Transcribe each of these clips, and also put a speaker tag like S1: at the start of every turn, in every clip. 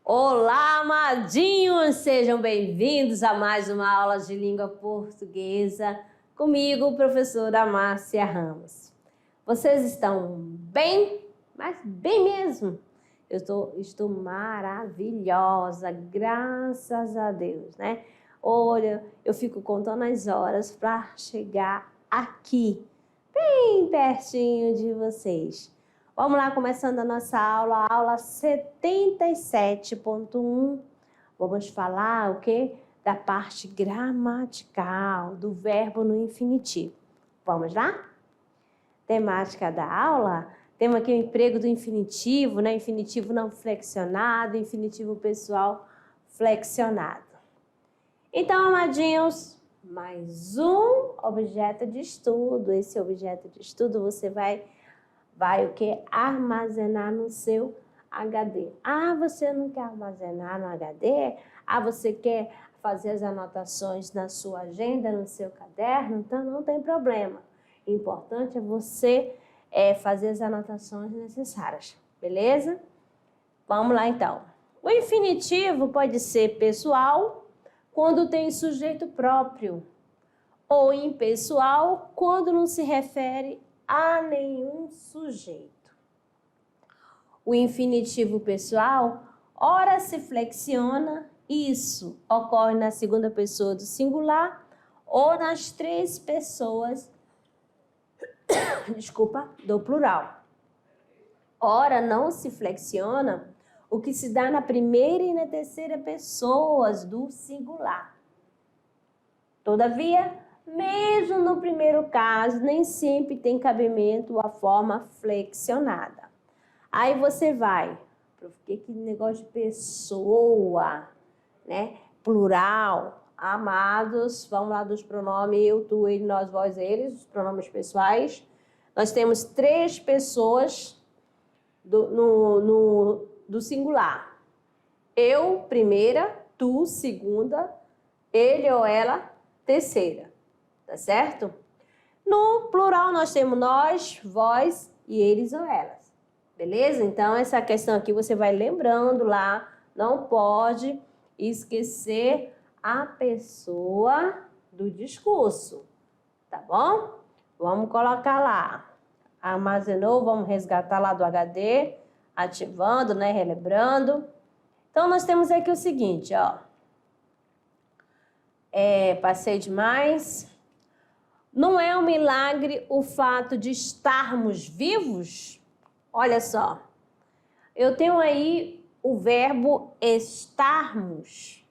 S1: Olá, amadinhos! Sejam bem-vindos a mais uma aula de língua portuguesa comigo, professora Márcia Ramos. Vocês estão bem? Mas bem mesmo! Estou maravilhosa, graças a Deus, né? Olha, eu fico contando as horas para chegar aqui, bem pertinho de vocês. Vamos lá, começando a nossa aula, aula 77.1. Vamos falar o quê? Da parte gramatical, do verbo no infinitivo. Vamos lá? Temática da aula, temos aqui o emprego do infinitivo, né? Infinitivo não flexionado, infinitivo pessoal flexionado. Então, amadinhos, mais um objeto de estudo. Esse objeto de estudo você vai o que? Armazenar no seu HD. Ah, você não quer armazenar no HD? Ah, você quer fazer as anotações na sua agenda, no seu caderno? Então, não tem problema. O importante é você fazer as anotações necessárias, beleza? Vamos lá, então. O infinitivo pode ser pessoal, quando tem sujeito próprio, ou impessoal, quando não se refere a nenhum sujeito. O infinitivo pessoal, ora se flexiona, isso ocorre na segunda pessoa do singular ou nas três pessoas, do plural. Ora não se flexiona o que se dá na primeira e na terceira pessoas do singular. Todavia, mesmo no primeiro caso, nem sempre tem cabimento a forma flexionada. Aí você vai, que negócio de pessoa, né? Plural, amados, vamos lá dos pronomes eu, tu, ele, nós, vós, eles, os pronomes pessoais. Nós temos três pessoas do singular. Eu, primeira, tu, segunda, ele ou ela, terceira. Tá certo? No plural nós temos nós, vós e eles ou elas. Beleza? Então essa questão aqui você vai lembrando lá, não pode esquecer a pessoa do discurso. Tá bom? Vamos colocar lá. Armazenou, vamos resgatar lá do HD, ativando, né, relembrando. Então nós temos aqui o seguinte, ó. Passei demais. Não é um milagre o fato de estarmos vivos? Olha só, eu tenho aí o verbo estarmos.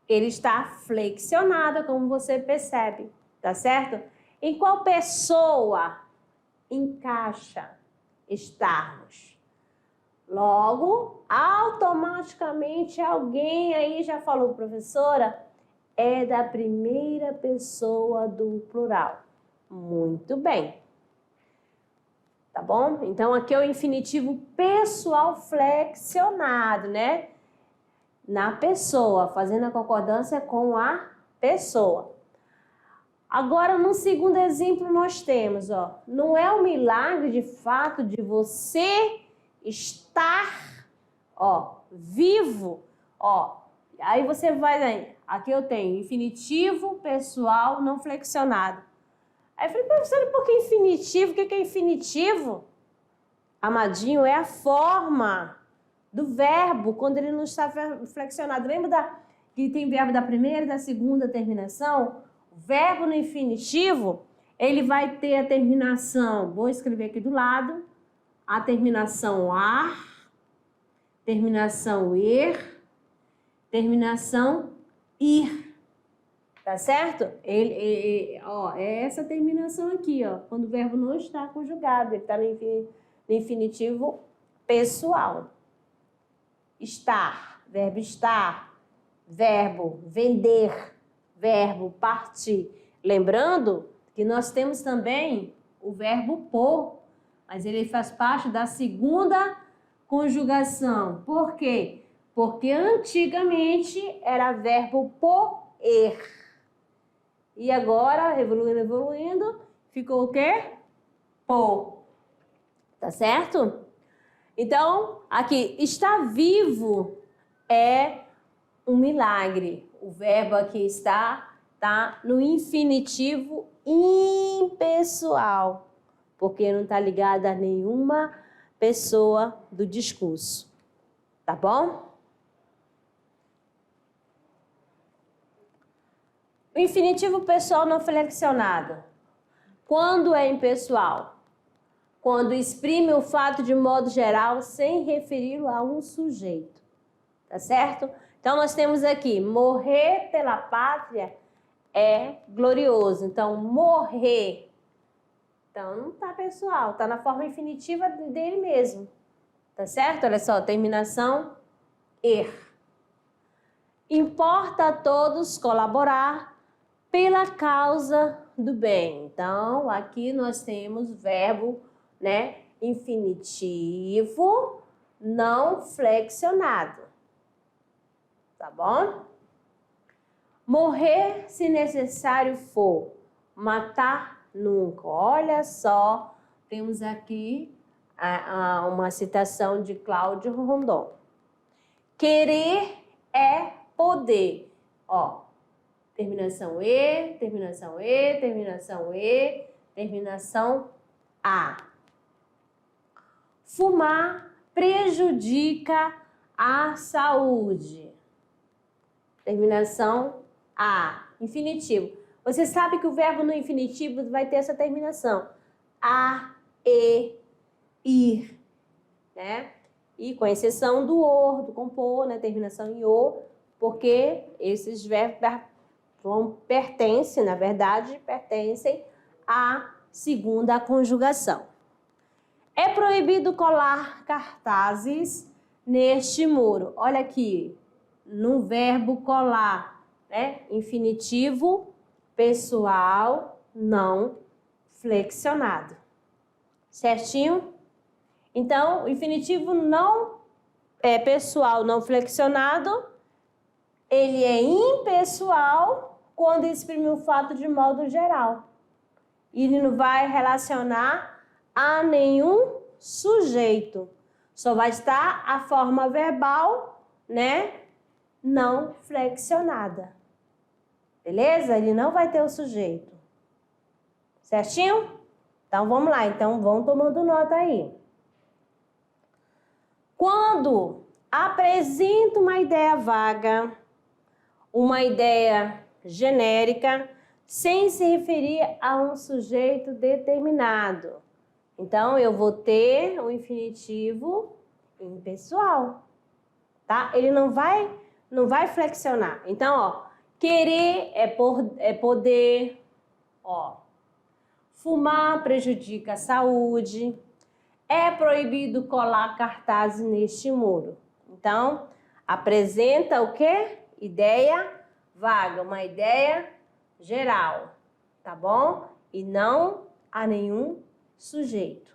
S1: Ele está flexionado, como você percebe, tá certo? Em qual pessoa encaixa estarmos? Logo, automaticamente alguém aí já falou, professora, é da primeira pessoa do plural. Muito bem. Tá bom? Então, aqui é o infinitivo pessoal flexionado, né? Na pessoa, fazendo a concordância com a pessoa. Agora, no segundo exemplo, nós temos, ó, não é um milagre de fato de você estar, ó, vivo, ó. Aí você vai aí. Aqui eu tenho infinitivo pessoal não flexionado. Aí eu falei, professora, por que infinitivo? O que é infinitivo? Amadinho, é a forma do verbo quando ele não está flexionado. Lembra que tem verbo da primeira e da segunda terminação? O verbo no infinitivo, ele vai ter a terminação, vou escrever aqui do lado, a terminação ar, terminação er, terminação ir, tá certo? Ó, é essa terminação aqui, ó, quando o verbo não está conjugado, ele está no infinitivo pessoal. Estar, verbo vender, verbo partir. Lembrando que nós temos também o verbo pôr, mas ele faz parte da segunda conjugação. Por quê? Porque antigamente era verbo poer. E agora, evoluindo, ficou o quê? Pô. Tá certo? Então, aqui, está vivo é um milagre. O verbo aqui está no infinitivo impessoal, porque não está ligado a nenhuma pessoa do discurso. Tá bom? O infinitivo pessoal não flexionado. Quando é impessoal? Quando exprime o fato de modo geral sem referi-lo a um sujeito. Tá certo? Então, nós temos aqui, morrer pela pátria é glorioso. Então, morrer. Então, não tá pessoal, tá na forma infinitiva dele mesmo. Tá certo? Olha só, terminação er. Importa a todos colaborar pela causa do bem. Então, aqui nós temos o verbo, né, infinitivo não flexionado. Tá bom? Morrer se necessário for, matar nunca. Olha só, temos aqui uma citação de Cláudio Rondon. Querer é poder. Ó, terminação E, terminação E, terminação E, terminação A. Fumar prejudica a saúde. Terminação A. Infinitivo. Você sabe que o verbo no infinitivo vai ter essa terminação. A, E, ir. Né? E com exceção do or, do compor, né? Terminação em o, porque esses verbos pertencem, na verdade, pertencem à segunda conjugação. É proibido colar cartazes neste muro. Olha aqui, no verbo colar, né? Infinitivo pessoal não flexionado. Certinho? Então, o infinitivo não pessoal não flexionado, ele é impessoal quando exprime o fato de modo geral. Ele não vai relacionar a nenhum sujeito. Só vai estar a forma verbal, né? Não flexionada. Beleza? Ele não vai ter o sujeito. Certinho? Então, vamos lá. Então, vão tomando nota aí. Quando apresenta uma ideia vaga, uma ideia genérica, sem se referir a um sujeito determinado. Então, eu vou ter o infinitivo impessoal, tá? Ele não vai flexionar. Então, ó, querer é poder, ó. Fumar prejudica a saúde. É proibido colar cartazes neste muro. Então, apresenta o quê? Ideia vaga, uma ideia geral, tá bom? E não a nenhum sujeito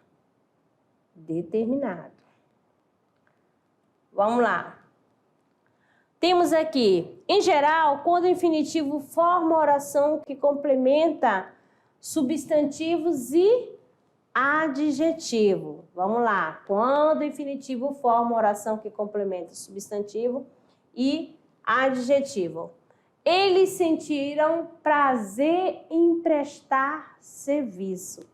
S1: determinado. Vamos lá. Temos aqui, em geral, quando o infinitivo forma oração que complementa substantivos e adjetivo. Vamos lá. Quando o infinitivo forma oração que complementa substantivo e adjetivo. Eles sentiram prazer em prestar serviço.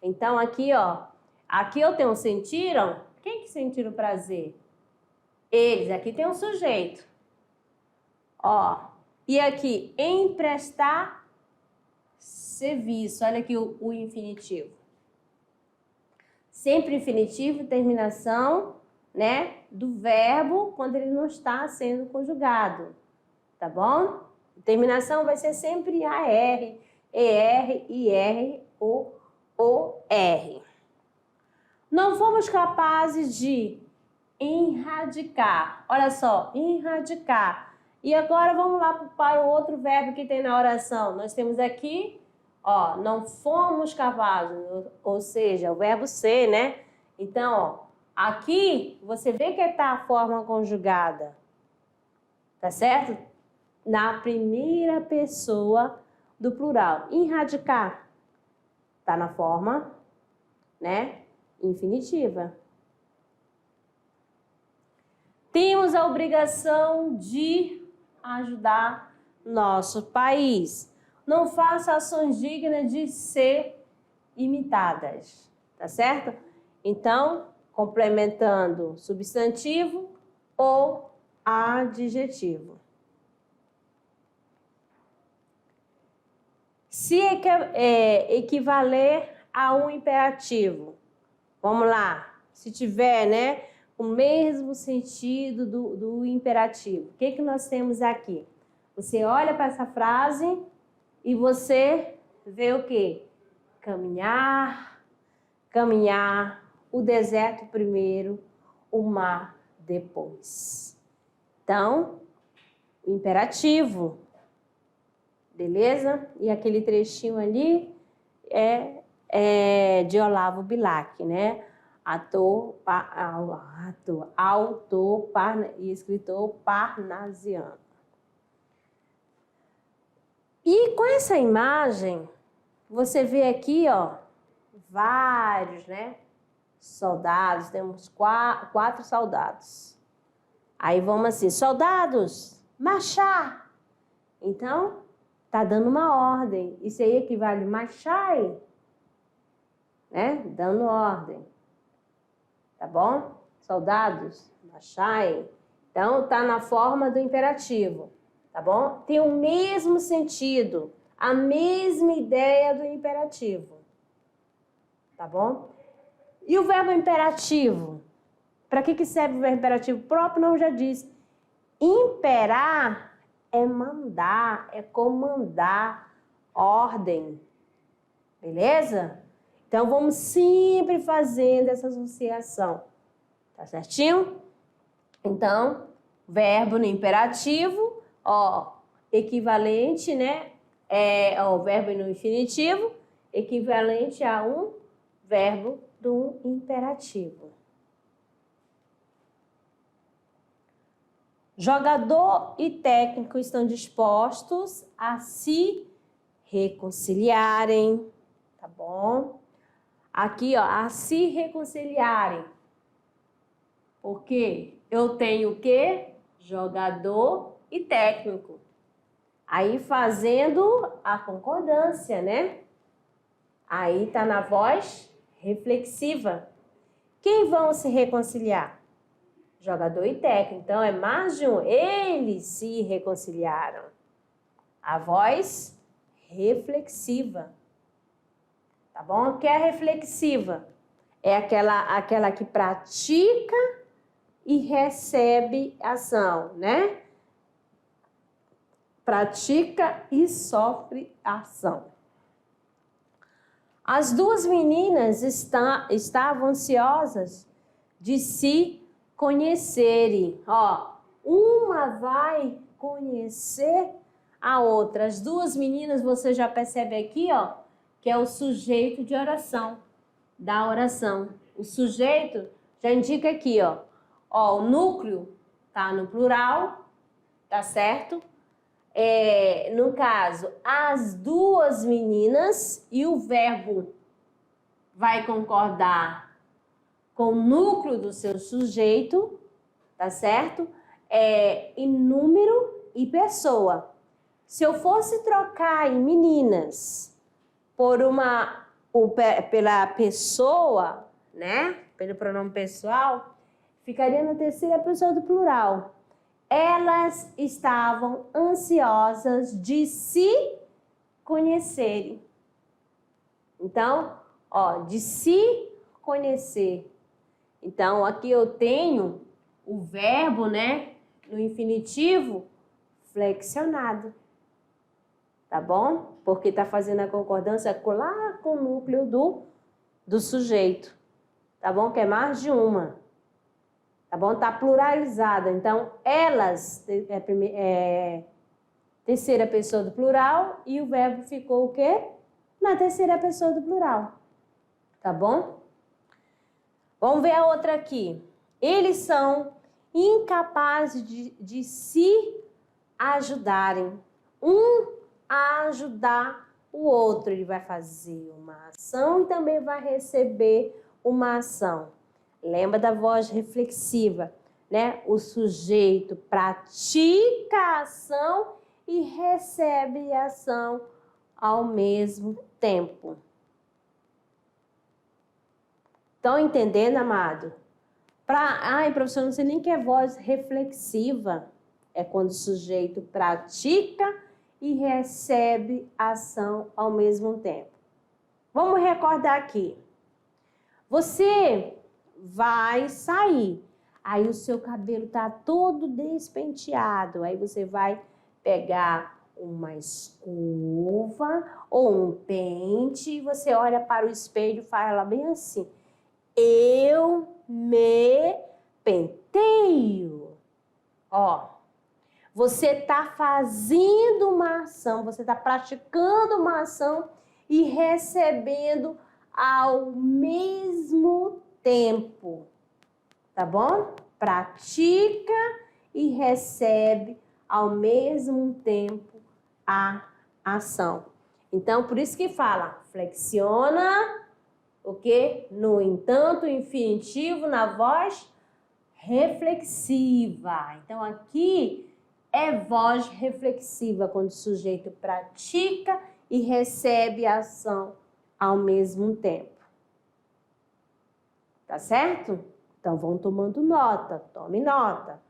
S1: Então, aqui, ó. Aqui eu tenho sentiram. Quem que sentiram prazer? Eles. Aqui tem um sujeito. Ó. E aqui, em prestar serviço. Olha aqui o infinitivo. Sempre infinitivo, terminação, né, do verbo quando ele não está sendo conjugado, tá bom? Terminação vai ser sempre AR, ER, IR ou OR. Não fomos capazes de erradicar. Olha só, erradicar. E agora vamos lá para o outro verbo que tem na oração. Nós temos aqui, ó, não fomos capazes, ou seja, o verbo ser, né? Então, ó, aqui você vê que está a forma conjugada, tá certo? Na primeira pessoa do plural. Erradicar tá na forma, né, infinitiva. temos a obrigação de ajudar nosso país. Não faça ações dignas de ser imitadas, tá certo? Então, complementando substantivo ou adjetivo. Se equivaler a um imperativo, vamos lá, se tiver, né, o mesmo sentido do imperativo, o que nós temos aqui? Você olha para essa frase e você vê o quê? Caminhar, caminhar, o deserto primeiro, o mar depois. Então, o imperativo, beleza? E aquele trechinho ali é de Olavo Bilac, né? Autor e escritor parnasiano. E com essa imagem, você vê aqui, ó, vários, né? Soldados, temos quatro soldados. Aí vamos assim, soldados, marchar! Então, tá dando uma ordem. Isso aí equivale a marchai, né? Dando ordem. Tá bom? Soldados, marchai. Então, tá na forma do imperativo. Tá bom? Tem o mesmo sentido, a mesma ideia do imperativo. Tá bom? E o verbo imperativo? Para que serve o verbo imperativo? O próprio nome já diz. Imperar é mandar, é comandar, ordem. Beleza? Então, vamos sempre fazendo essa associação. Tá certinho? Então, verbo no imperativo, ó, equivalente, né? O verbo no infinitivo, equivalente a um verbo do imperativo. Jogador e técnico estão dispostos a se reconciliarem, tá bom? Aqui, ó, a se reconciliarem. Porque eu tenho o quê? Jogador e técnico. Aí fazendo a concordância, né? Aí tá na voz reflexiva. Quem vão se reconciliar? Jogador e técnico. Então, é mais de um. Eles se reconciliaram. A voz reflexiva. Tá bom? O que é reflexiva? É aquela que pratica e recebe ação, né? Pratica e sofre ação. As duas meninas estavam ansiosas de se conhecerem. Ó, uma vai conhecer a outra. As duas meninas, você já percebe aqui, ó, que é o sujeito de oração, da oração. O sujeito já indica aqui, ó. Ó, o núcleo tá no plural, tá certo? No caso, as duas meninas, e o verbo vai concordar com o núcleo do seu sujeito, tá certo? Em número e pessoa. Se eu fosse trocar em meninas pela pessoa, né? Pelo pronome pessoal, ficaria na terceira pessoa do plural. Elas estavam ansiosas de se conhecerem. Então, ó, de se conhecer. Então, aqui eu tenho o verbo, né, no infinitivo flexionado. Tá bom? Porque tá fazendo a concordância lá com o núcleo do sujeito. Tá bom? Que é mais de uma. Tá bom? Tá pluralizada. Então, elas terceira pessoa do plural e o verbo ficou o quê? Na terceira pessoa do plural. Tá bom? Vamos ver a outra aqui. Eles são incapazes de se ajudarem. Um a ajudar o outro. Ele vai fazer uma ação e também vai receber uma ação. Lembra da voz reflexiva. né? O sujeito pratica a ação e recebe a ação ao mesmo tempo. Estão entendendo, amado? Ai, professor, não sei nem que é voz reflexiva. É quando o sujeito pratica e recebe a ação ao mesmo tempo. Vamos recordar aqui. Você vai sair, aí o seu cabelo está todo despenteado, aí você vai pegar uma escova ou um pente e você olha para o espelho e fala bem assim: eu me penteio. Ó, você está fazendo uma ação, você está praticando uma ação e recebendo ao mesmo tempo, tá bom? Pratica e recebe ao mesmo tempo a ação. Então, por isso que fala, flexiona, o quê? No entanto, infinitivo na voz reflexiva. Então, aqui é voz reflexiva, quando o sujeito pratica e recebe a ação ao mesmo tempo. Tá certo? Então, vão tomando nota, tome nota.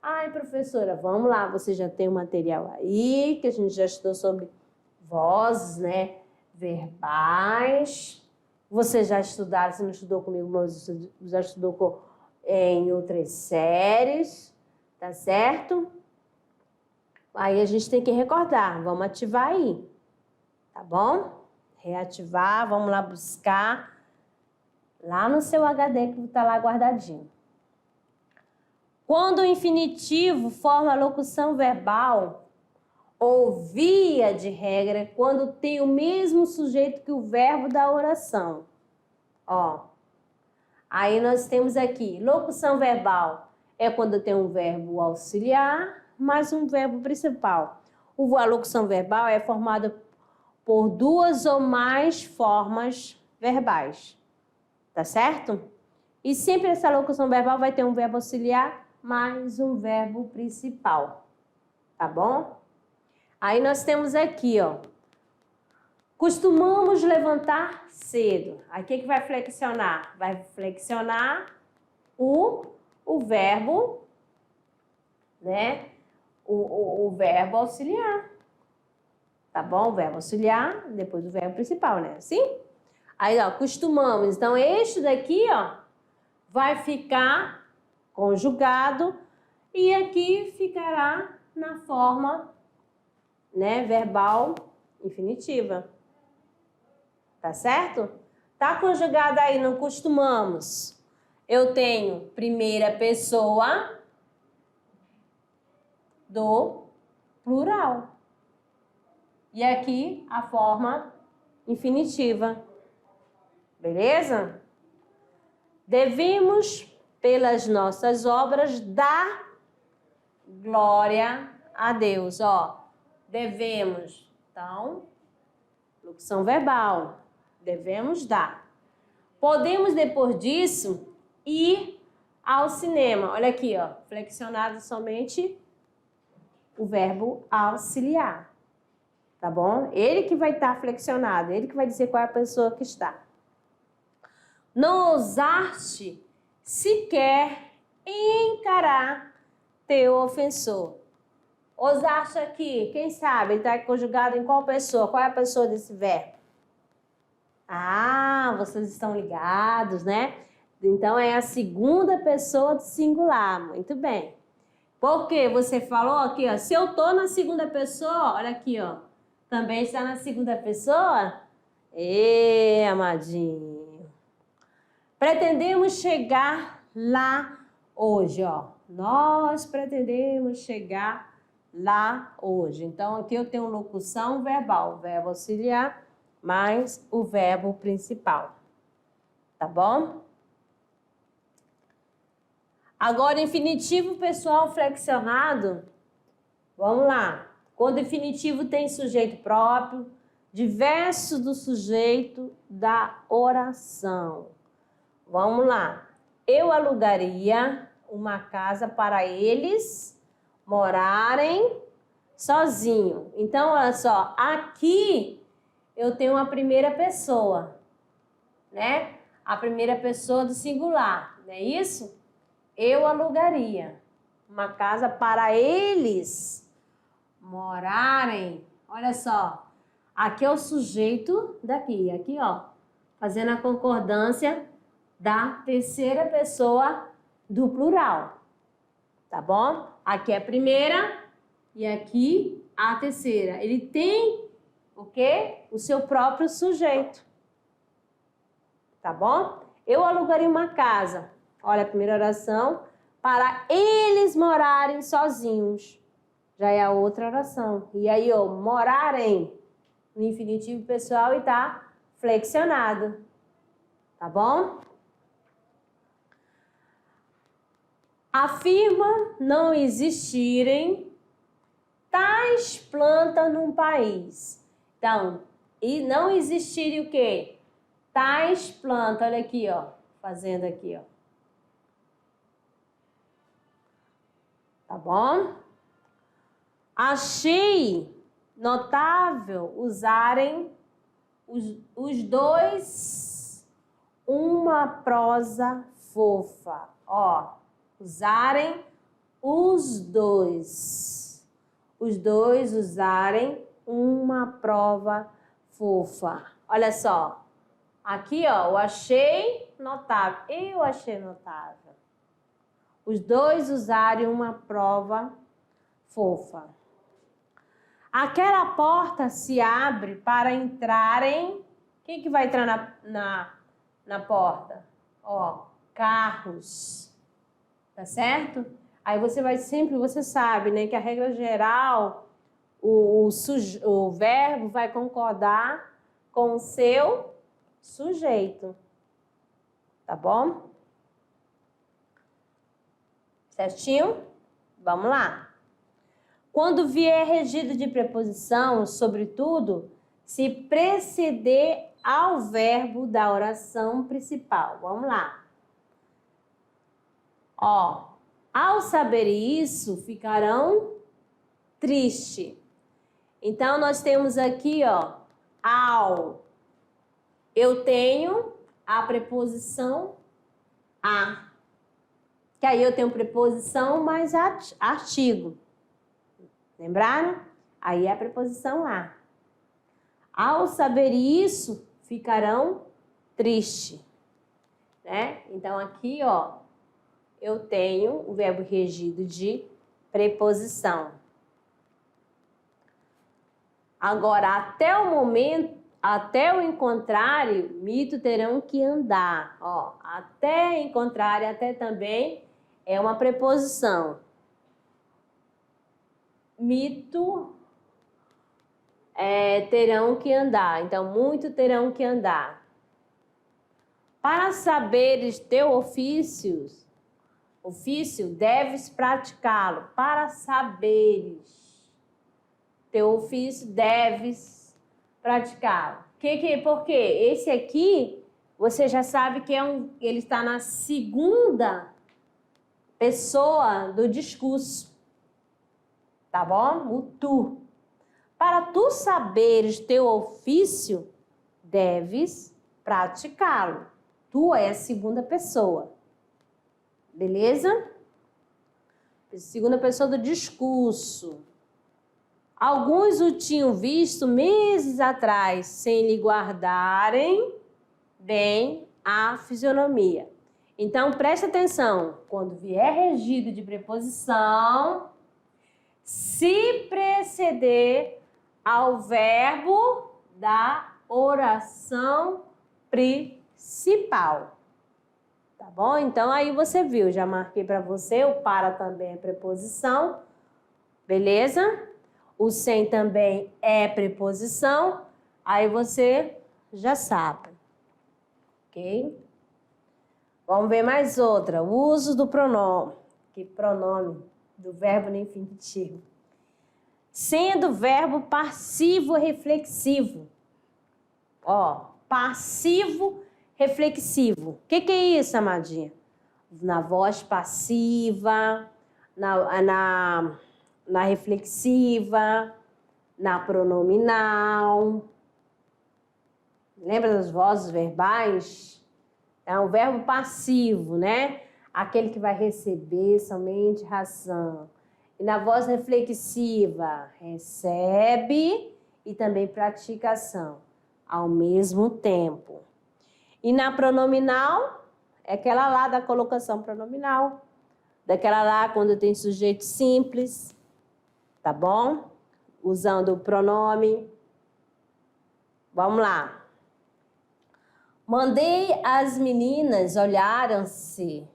S1: Ai, professora, vamos lá, você já tem o material aí, que a gente já estudou sobre vozes, né? Verbais. Você já estudaram, se não estudou comigo, mas já estudou em outras séries, tá certo? Aí a gente tem que recordar, vamos ativar aí, tá bom? Reativar, vamos lá buscar lá no seu HD que está lá guardadinho. Quando o infinitivo forma a locução verbal, ou via de regra, quando tem o mesmo sujeito que o verbo da oração. Ó, aí nós temos aqui, locução verbal é quando tem um verbo auxiliar mais um verbo principal. A locução verbal é formada por duas ou mais formas verbais, tá certo? E sempre essa locução verbal vai ter um verbo auxiliar mais um verbo principal, tá bom? Aí nós temos aqui, ó, costumamos levantar cedo. Aqui que vai flexionar? Vai flexionar o verbo, né? O verbo auxiliar, tá bom? O verbo auxiliar, depois o verbo principal, né? Assim? Aí, ó, costumamos. Então, este daqui, ó, vai ficar conjugado e aqui ficará na forma, né, verbal infinitiva. Tá certo? Tá conjugado aí no costumamos. Eu tenho primeira pessoa do plural. E aqui a forma infinitiva. Beleza? Devemos, pelas nossas obras, dar glória a Deus. Ó, devemos. Então, locução verbal. Devemos dar. Podemos, depois disso, ir ao cinema. Olha aqui, ó. Flexionado somente o verbo auxiliar. Tá bom? Ele que vai estar flexionado. Ele que vai dizer qual é a pessoa que está. Não ousaste sequer encarar teu ofensor. Ousaste aqui, quem sabe, ele está conjugado em qual pessoa? Qual é a pessoa desse verbo? Ah, vocês estão ligados, né? Então, é a segunda pessoa do singular. Muito bem. Porque você falou aqui, ó, se eu tô na segunda pessoa, olha aqui, ó, também está na segunda pessoa? Ê, amadinho. Pretendemos chegar lá hoje, ó. Nós pretendemos chegar lá hoje. Então, aqui eu tenho locução verbal, verbo auxiliar, mais o verbo principal. Tá bom? Agora, infinitivo pessoal flexionado. Vamos lá. Quando o infinitivo tem sujeito próprio, diverso do sujeito da oração. Vamos lá. Eu alugaria uma casa para eles morarem sozinho. Então, olha só, aqui eu tenho a primeira pessoa, né? A primeira pessoa do singular, não é isso? Eu alugaria uma casa para eles morarem. Olha só, aqui é o sujeito daqui, aqui ó, fazendo a concordância da terceira pessoa do plural, tá bom? Aqui é a primeira e aqui a terceira. Ele tem o quê? O seu próprio sujeito, tá bom? Eu alugaria uma casa, olha a primeira oração, para eles morarem sozinhos. Já é a outra oração. E aí, ó, morarem no infinitivo pessoal e tá flexionado, tá bom? Afirma não existirem tais plantas num país. Então, e não existirem o quê? Tais plantas, olha aqui, ó, fazendo aqui, ó. Tá bom? Achei notável usarem os dois uma prosa fofa. Ó, usarem os dois. Os dois usarem uma prova fofa. Olha só. Aqui, ó, eu achei notável. Eu achei notável. Os dois usarem uma prova fofa. Aquela porta se abre para entrarem. Quem que vai entrar na porta? Ó, carros. Tá certo? Aí você vai sempre, você sabe, né, que a regra geral, o verbo vai concordar com o seu sujeito. Tá bom? Certinho? Vamos lá. Quando vier regido de preposição, sobretudo, se preceder ao verbo da oração principal. Vamos lá. Ó, ao saber isso, ficarão tristes. Então, nós temos aqui, ó, ao. Eu tenho a preposição a. Que aí eu tenho preposição mais artigo. Lembraram? Aí é a preposição a. Ao saber isso, ficarão tristes, né? Então, aqui, ó, eu tenho o verbo regido de preposição. Agora, até o momento, até o encontrário, mito terão que andar. Ó, até encontrário, até também é uma preposição. Mito terão que andar. Então, muito terão que andar. Para saberes teu ofício, deves praticá-lo. Para saberes teu ofício, deves praticá-lo. Por quê? Esse aqui, você já sabe que ele está na segunda pessoa do discurso. Tá bom? O tu. Para tu saberes teu ofício, deves praticá-lo. Tu é a segunda pessoa. Beleza? Segunda pessoa do discurso. Alguns o tinham visto meses atrás, sem lhe guardarem bem a fisionomia. Então, presta atenção. Quando vier regido de preposição, se preceder ao verbo da oração principal. Tá bom? Então, aí você viu, já marquei para você, o para também é preposição, beleza? O sem também é preposição, aí você já sabe, ok? Vamos ver mais outra, o uso do pronome, do verbo no infinitivo. Sendo verbo passivo reflexivo. Ó, passivo reflexivo. O que é isso, amadinha? na voz passiva, na reflexiva, na pronominal. Lembra das vozes verbais? É um verbo passivo, né? Aquele que vai receber somente ração. E na voz reflexiva, recebe e também pratica ação ao mesmo tempo. E na pronominal, é aquela lá da colocação pronominal, daquela lá quando tem sujeito simples, tá bom? Usando o pronome. Vamos lá. Mandei as meninas olharem-se.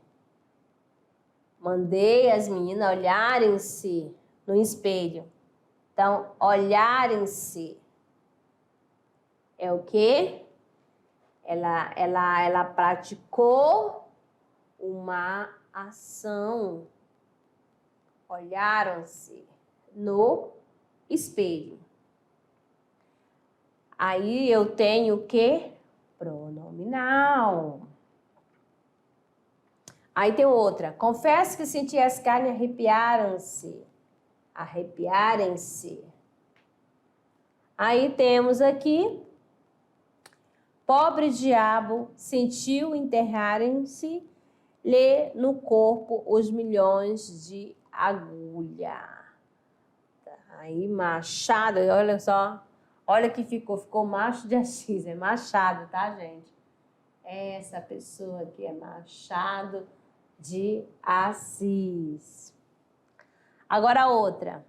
S1: Mandei as meninas olharem-se no espelho. Então, olharem-se é o quê? Ela praticou uma ação. Olharam-se no espelho. Aí eu tenho o quê? Pronominal. Aí tem outra. Confesso que senti as carnes arrepiaram-se. Arrepiarem-se. Aí temos aqui. Pobre diabo sentiu enterrarem-se-lhe no corpo os milhões de agulha. Aí machado, olha só. Olha que ficou macho de Assis, é Machado, tá, gente? Essa pessoa aqui é Machado de Assis. Agora outra.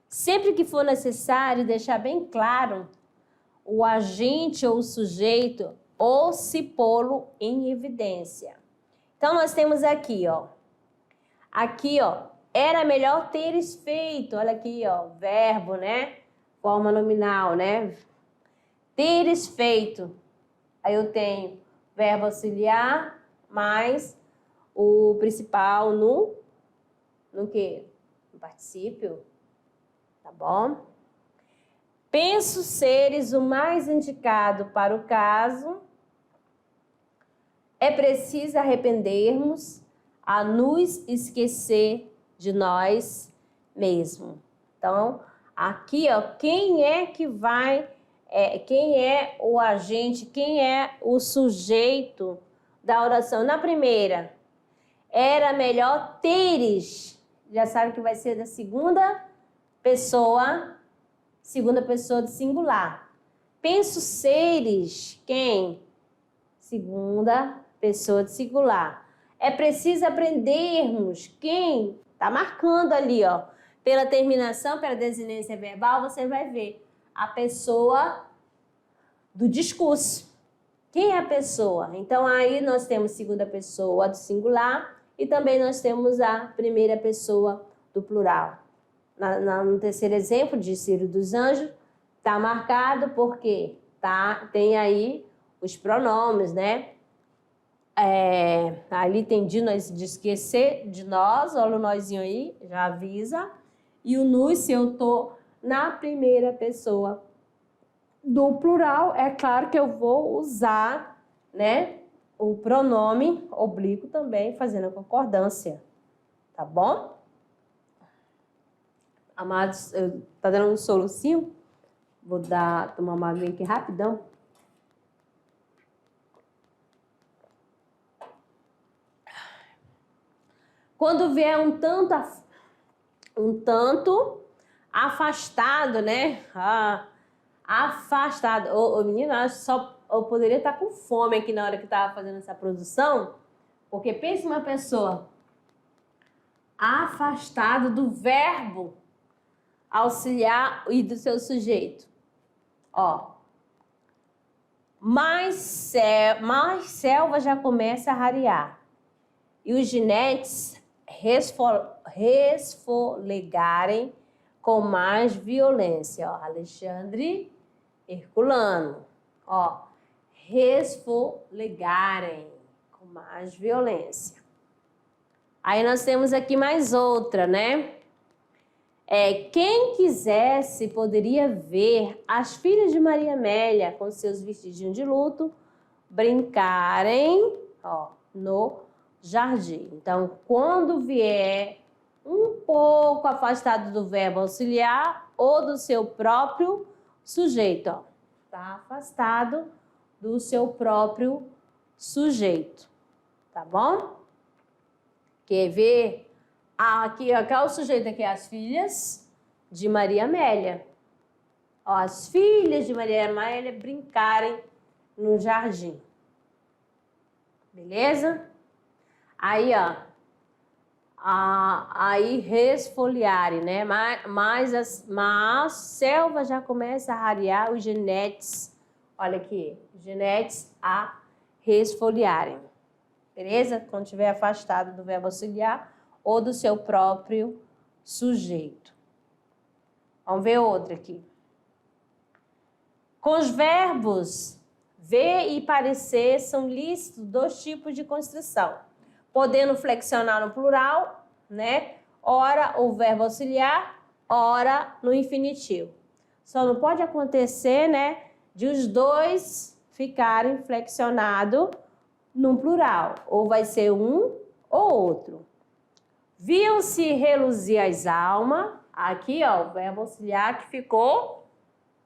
S1: Sempre que for necessário deixar bem claro o agente ou o sujeito ou se pô-lo em evidência. Então, nós temos aqui, ó. Aqui, ó. Era melhor teres feito. Olha aqui, ó. Verbo, né? Forma nominal, né? Teres feito. Aí eu tenho verbo auxiliar mais o principal no quê? No particípio. Tá bom? Penso seres o mais indicado para o caso. É preciso arrependermos a nos esquecer de nós mesmos. Então, aqui, ó, quem é que vai, quem é o agente, quem é o sujeito da oração? Na primeira, era melhor teres, já sabe que vai ser da segunda pessoa de singular. Penso seres, quem? Segunda pessoa de singular. É preciso aprendermos, quem? Tá marcando ali, ó. Pela terminação, pela desinência verbal, você vai ver a pessoa do discurso. Quem é a pessoa? Então, aí nós temos segunda pessoa do singular e também nós temos a primeira pessoa do plural. No terceiro exemplo de Ciro dos Anjos, tá marcado porque tem aí os pronomes, né? Ali tem de esquecer de nós, olha o nozinho aí, já avisa. E o nós, se eu tô na primeira pessoa do plural, é claro que eu vou usar, né, o pronome oblíquo também, fazendo a concordância, tá bom? Amados, tá dando um solucinho? Vou tomar uma aguinha aqui rapidão. Quando vier um tanto afastado, né? Afastado. Ô, menina, eu poderia estar com fome aqui na hora que estava fazendo essa produção, porque pense uma pessoa afastado do verbo auxiliar e do seu sujeito. Ó. Mais selva já começa a rarear. E os ginetes resfolegarem com mais violência. Ó, Alexandre Herculano. Ó, resfolegarem com mais violência. Aí nós temos aqui mais outra, né? Quem quisesse poderia ver as filhas de Maria Amélia com seus vestidinhos de luto brincarem, ó, no jardim. Então, quando vier um pouco afastado do verbo auxiliar ou do seu próprio sujeito, ó, tá afastado do seu próprio sujeito, tá bom? Quer ver? Aqui é o sujeito aqui, as filhas de Maria Amélia. Ó, as filhas de Maria Amélia brincarem no jardim. Beleza? Aí, ó, aí resfoliarem, né? Mas a selva já começa a rarear os ginetes. Olha aqui, ginetes a resfoliarem. Beleza? Quando estiver afastado do verbo auxiliar ou do seu próprio sujeito. Vamos ver outra aqui. Com os verbos ver e parecer são lícitos 2 tipos de construção. Podendo flexionar no plural, né? Ora o verbo auxiliar, ora no infinitivo. Só não pode acontecer, né, de os dois ficarem flexionados no plural. Ou vai ser um ou outro. Viam-se reluzir as almas. Aqui, ó, o verbo auxiliar que ficou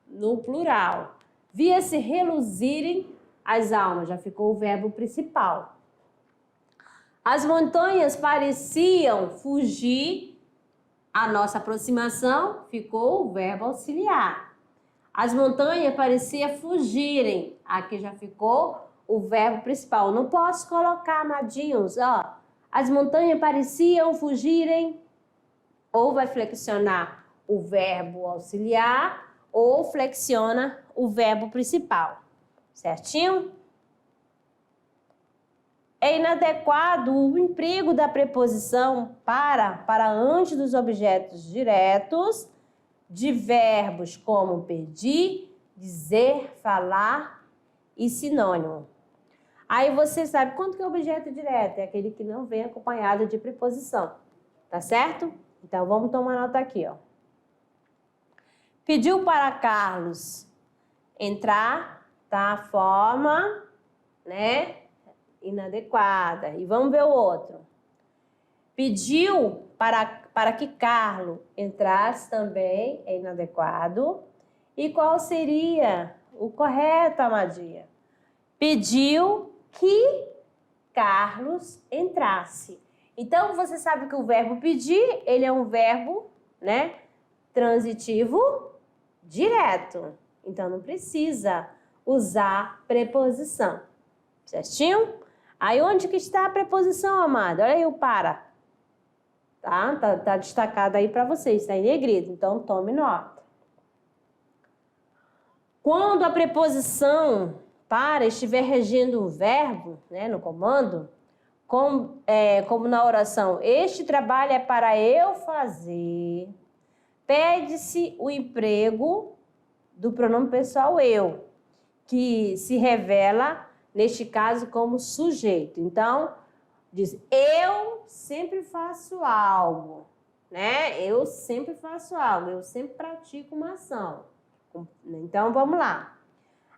S1: no plural. Via-se reluzirem as almas, já ficou o verbo principal. As montanhas pareciam fugir, a nossa aproximação ficou o verbo auxiliar. As montanhas pareciam fugirem, aqui já ficou o verbo principal. Não posso colocar, amadinhos, ó. As montanhas pareciam fugirem, ou vai flexionar o verbo auxiliar, ou flexiona o verbo principal, certinho? É inadequado o emprego da preposição para antes dos objetos diretos de verbos como pedir, dizer, falar e sinônimo. Aí você sabe quanto que é objeto direto? É aquele que não vem acompanhado de preposição, tá certo? Então vamos tomar nota aqui, ó. Pediu para Carlos entrar, tá? A forma, né? Inadequada. E vamos ver o outro. Pediu para que Carlos entrasse também, é inadequado. E qual seria o correto, amadinha? Pediu que Carlos entrasse. Então, você sabe que o verbo pedir, ele é um verbo, né? Transitivo direto. Então, não precisa usar preposição. Certinho? Aí, onde que está a preposição, amada? Olha aí o para. Tá destacado aí para vocês, tá em negrito. Então, tome nota. Quando a preposição para estiver regendo um verbo, né, no comando, como na oração, este trabalho é para eu fazer, pede-se o emprego do pronome pessoal eu, que se revela, neste caso, como sujeito. Então, diz, eu sempre faço algo, né? Eu sempre faço algo, eu sempre pratico uma ação. Então, vamos lá.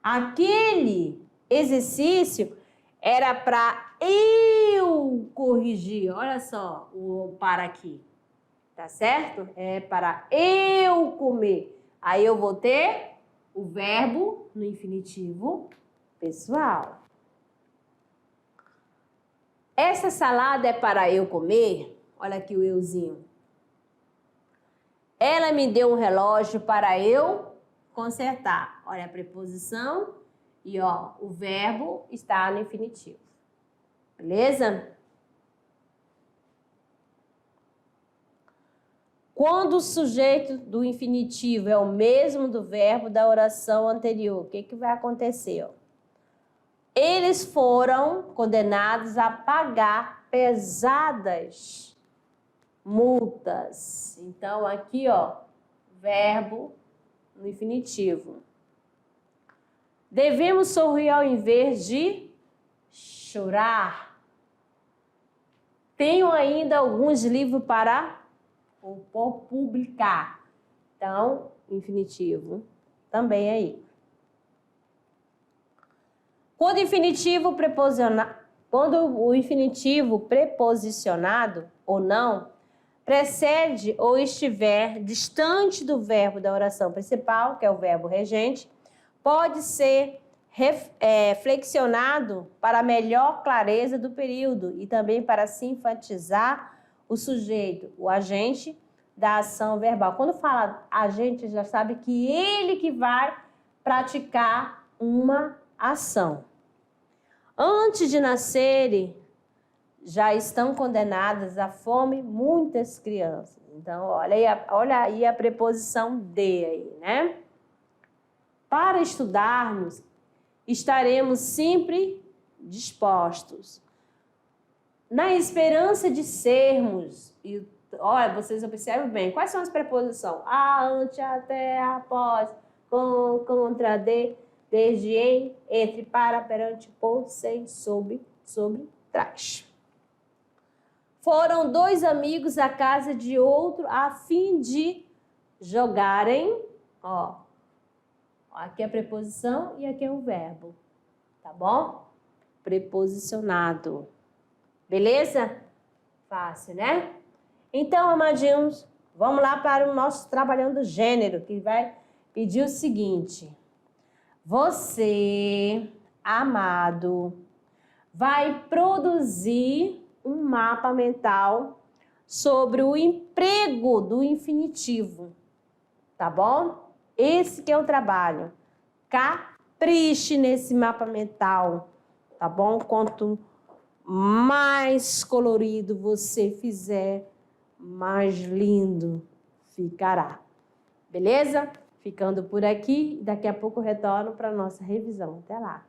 S1: Aquele exercício era para eu corrigir. Olha só o para aqui. Tá certo? É para eu comer. Aí eu vou ter o verbo no infinitivo pessoal. Essa salada é para eu comer? Olha aqui o euzinho. Ela me deu um relógio para eu consertar. Olha a preposição e ó, o verbo está no infinitivo. Beleza? Quando o sujeito do infinitivo é o mesmo do verbo da oração anterior, o que vai acontecer? Ó? Eles foram condenados a pagar pesadas multas. Então, aqui, ó, verbo no infinitivo. Devemos sorrir ao invés de chorar. Tenho ainda alguns livros para por publicar. Então, infinitivo também aí. Quando infinitivo Quando o infinitivo preposicionado ou não precede ou estiver distante do verbo da oração principal, que é o verbo regente, pode ser flexionado para melhor clareza do período e também para se enfatizar o sujeito, o agente da ação verbal. Quando fala agente, já sabe que ele que vai praticar uma ação. Antes de nascerem, já estão condenadas à fome muitas crianças. Então, olha aí a preposição de aí, né? Para estudarmos, estaremos sempre dispostos. Na esperança de sermos, e olha, vocês observam bem, quais são as preposições? A, ante, até, após, com, contra, desde, em, entre, para, perante, por, sem, sob, sobre, trás. Foram 2 amigos à casa de outro a fim de jogarem, ó, aqui é a preposição e aqui é o verbo, tá bom? Preposicionado. Beleza? Fácil, né? Então, amadinhos, vamos lá para o nosso trabalhando gênero, que vai pedir o seguinte. Você, amado, vai produzir um mapa mental sobre o emprego do infinitivo, tá bom? Esse que é o trabalho. Capriche nesse mapa mental, tá bom? Quanto mais colorido você fizer, mais lindo ficará. Beleza? Ficando por aqui, daqui a pouco eu retorno para a nossa revisão. Até lá!